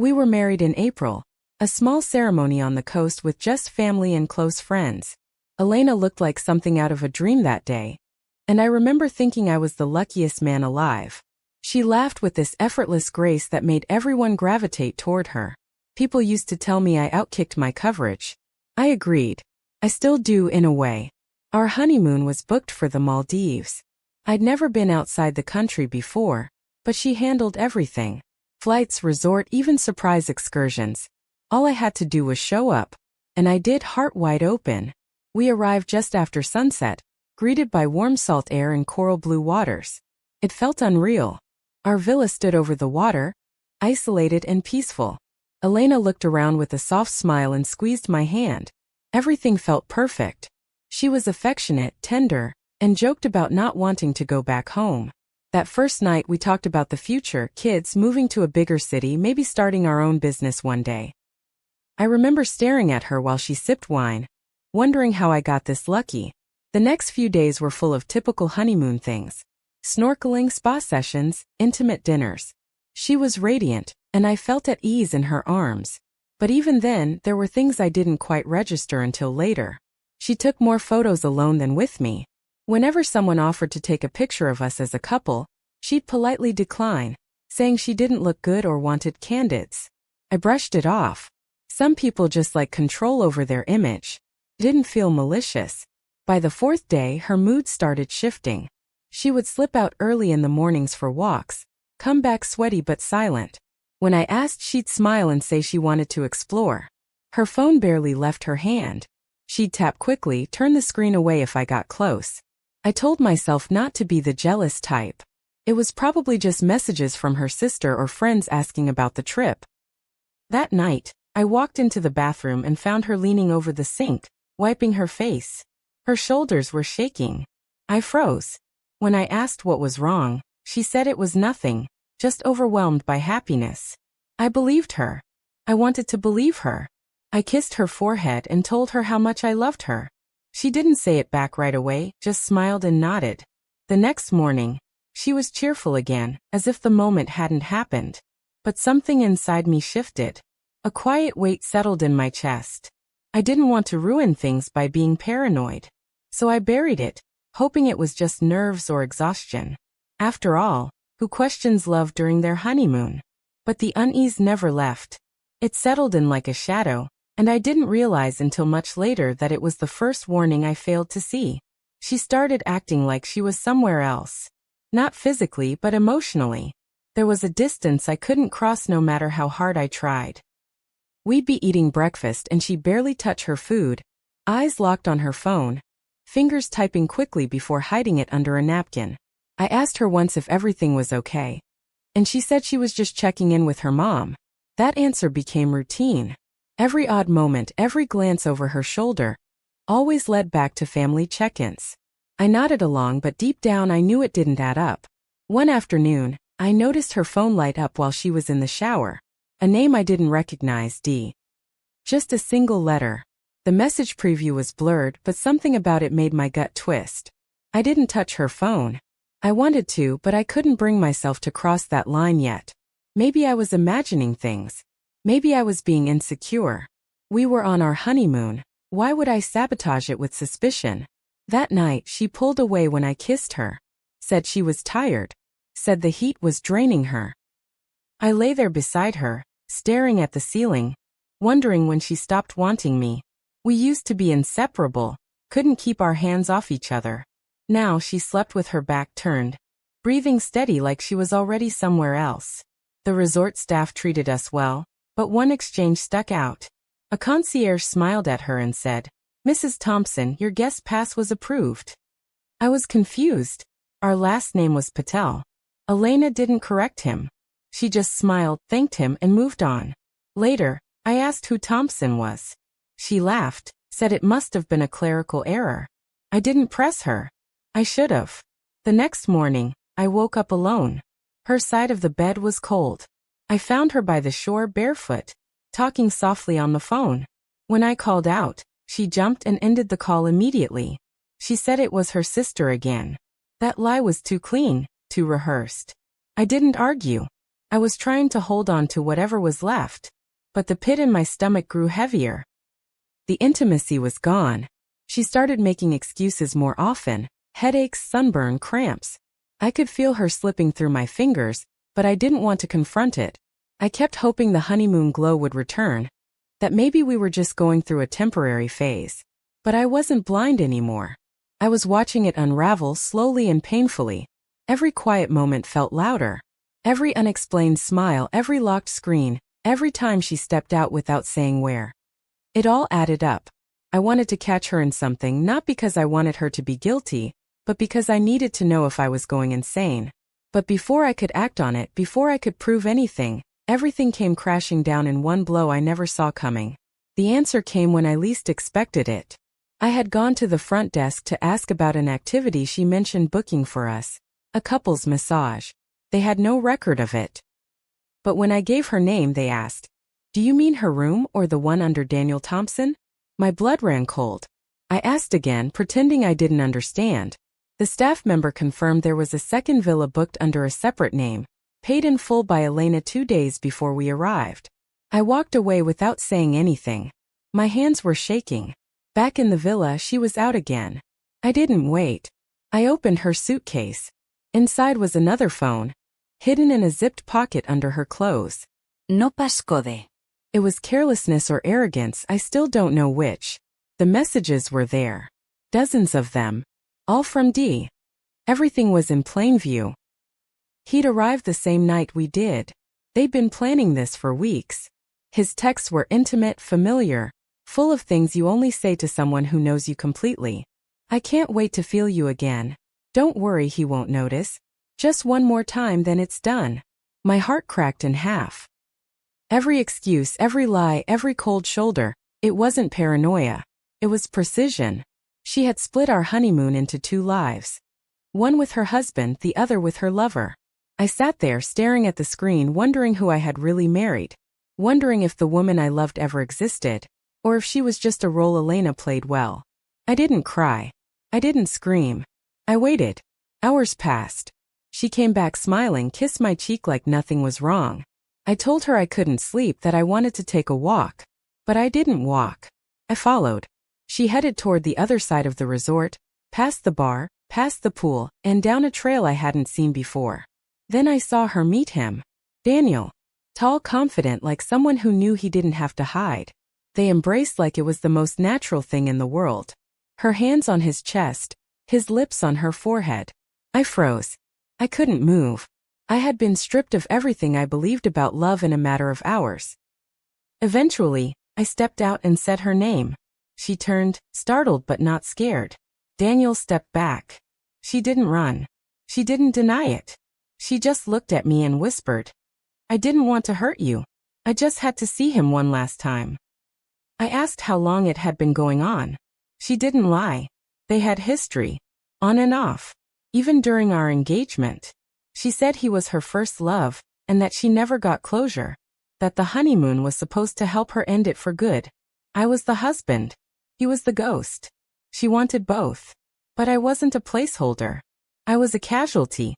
We were married in April, a small ceremony on the coast with just family and close friends. Elena looked like something out of a dream that day, and I remember thinking I was the luckiest man alive. She laughed with this effortless grace that made everyone gravitate toward her. People used to tell me I outkicked my coverage. I agreed. I still do in a way. Our honeymoon was booked for the Maldives. I'd never been outside the country before, but she handled everything. Flights, resort, even surprise excursions. All I had to do was show up, and I did, heart wide open. We arrived just after sunset, greeted by warm salt air and coral blue waters. It felt unreal. Our villa stood over the water, isolated and peaceful. Elena looked around with a soft smile and squeezed my hand. Everything felt perfect. She was affectionate, tender, and joked about not wanting to go back home. That first night we talked about the future, kids, moving to a bigger city, maybe starting our own business one day. I remember staring at her while she sipped wine, wondering how I got this lucky. The next few days were full of typical honeymoon things. Snorkeling, spa sessions, intimate dinners. She was radiant, and I felt at ease in her arms. But even then, there were things I didn't quite register until later. She took more photos alone than with me. Whenever someone offered to take a picture of us as a couple, she'd politely decline, saying she didn't look good or wanted candids. I brushed it off. Some people just like control over their image. It didn't feel malicious. By the fourth day, her mood started shifting. She would slip out early in the mornings for walks, come back sweaty but silent. When I asked, she'd smile and say she wanted to explore. Her phone barely left her hand. She'd tap quickly, turn the screen away if I got close. I told myself not to be the jealous type. It was probably just messages from her sister or friends asking about the trip. That night, I walked into the bathroom and found her leaning over the sink, wiping her face. Her shoulders were shaking. I froze. When I asked what was wrong, she said it was nothing, just overwhelmed by happiness. I believed her. I wanted to believe her. I kissed her forehead and told her how much I loved her. She didn't say it back right away, just smiled and nodded. The next morning, she was cheerful again, as if the moment hadn't happened. But something inside me shifted. A quiet weight settled in my chest. I didn't want to ruin things by being paranoid. So I buried it, hoping it was just nerves or exhaustion. After all, who questions love during their honeymoon? But the unease never left. It settled in like a shadow, and I didn't realize until much later that it was the first warning I failed to see. She started acting like she was somewhere else. Not physically, but emotionally. There was a distance I couldn't cross no matter how hard I tried. We'd be eating breakfast and she'd barely touch her food, eyes locked on her phone, fingers typing quickly before hiding it under a napkin. I asked her once if everything was okay, and she said she was just checking in with her mom. That answer became routine. Every odd moment, every glance over her shoulder, always led back to family check-ins. I nodded along, but deep down I knew it didn't add up. One afternoon, I noticed her phone light up while she was in the shower. A name I didn't recognize, D. Just a single letter. The message preview was blurred, but something about it made my gut twist. I didn't touch her phone. I wanted to, but I couldn't bring myself to cross that line yet. Maybe I was imagining things. Maybe I was being insecure. We were on our honeymoon. Why would I sabotage it with suspicion? That night, she pulled away when I kissed her. Said she was tired. Said the heat was draining her. I lay there beside her, staring at the ceiling, wondering when she stopped wanting me. We used to be inseparable, couldn't keep our hands off each other. Now she slept with her back turned, breathing steady like she was already somewhere else. The resort staff treated us well, but one exchange stuck out. A concierge smiled at her and said, "Mrs. Thompson, your guest pass was approved." I was confused. Our last name was Patel. Elena didn't correct him. She just smiled, thanked him, and moved on. Later, I asked who Thompson was. She laughed, said it must have been a clerical error. I didn't press her. I should have. The next morning, I woke up alone. Her side of the bed was cold. I found her by the shore barefoot, talking softly on the phone. When I called out, she jumped and ended the call immediately. She said it was her sister again. That lie was too clean, too rehearsed. I didn't argue. I was trying to hold on to whatever was left, but the pit in my stomach grew heavier. The intimacy was gone. She started making excuses more often: headaches, sunburn, cramps. I could feel her slipping through my fingers, but I didn't want to confront it. I kept hoping the honeymoon glow would return, that maybe we were just going through a temporary phase. But I wasn't blind anymore. I was watching it unravel slowly and painfully. Every quiet moment felt louder. Every unexplained smile, every locked screen, every time she stepped out without saying where. It all added up. I wanted to catch her in something, not because I wanted her to be guilty, but because I needed to know if I was going insane. But before I could act on it, before I could prove anything, everything came crashing down in one blow I never saw coming. The answer came when I least expected it. I had gone to the front desk to ask about an activity she mentioned booking for us, a couple's massage. They had no record of it. But when I gave her name, they asked, "Do you mean her room or the one under Daniel Thompson?" My blood ran cold. I asked again, pretending I didn't understand. The staff member confirmed there was a second villa booked under a separate name, paid in full by Elena 2 days before we arrived. I walked away without saying anything. My hands were shaking. Back in the villa, she was out again. I didn't wait. I opened her suitcase. Inside was another phone, hidden in a zipped pocket under her clothes. No pascode. It was carelessness or arrogance, I still don't know which. The messages were there. Dozens of them. All from D. Everything was in plain view. He'd arrived the same night we did. They'd been planning this for weeks. His texts were intimate, familiar, full of things you only say to someone who knows you completely. "I can't wait to feel you again. Don't worry, he won't notice. Just one more time, then it's done." My heart cracked in half. Every excuse, every lie, every cold shoulder, it wasn't paranoia. It was precision. She had split our honeymoon into 2 lives. One with her husband, the other with her lover. I sat there staring at the screen, wondering who I had really married. Wondering if the woman I loved ever existed, or if she was just a role Elena played well. I didn't cry. I didn't scream. I waited. Hours passed. She came back smiling, kissed my cheek like nothing was wrong. I told her I couldn't sleep, that I wanted to take a walk. But I didn't walk. I followed. She headed toward the other side of the resort, past the bar, past the pool, and down a trail I hadn't seen before. Then I saw her meet him. Daniel. Tall, confident, like someone who knew he didn't have to hide. They embraced like it was the most natural thing in the world. Her hands on his chest, his lips on her forehead. I froze. I couldn't move. I had been stripped of everything I believed about love in a matter of hours. Eventually, I stepped out and said her name. She turned, startled but not scared. Daniel stepped back. She didn't run. She didn't deny it. She just looked at me and whispered, "I didn't want to hurt you. I just had to see him one last time." I asked how long it had been going on. She didn't lie. They had history. On and off. Even during our engagement. She said he was her first love, and that she never got closure. That the honeymoon was supposed to help her end it for good. I was the husband. He was the ghost. She wanted both. But I wasn't a placeholder. I was a casualty,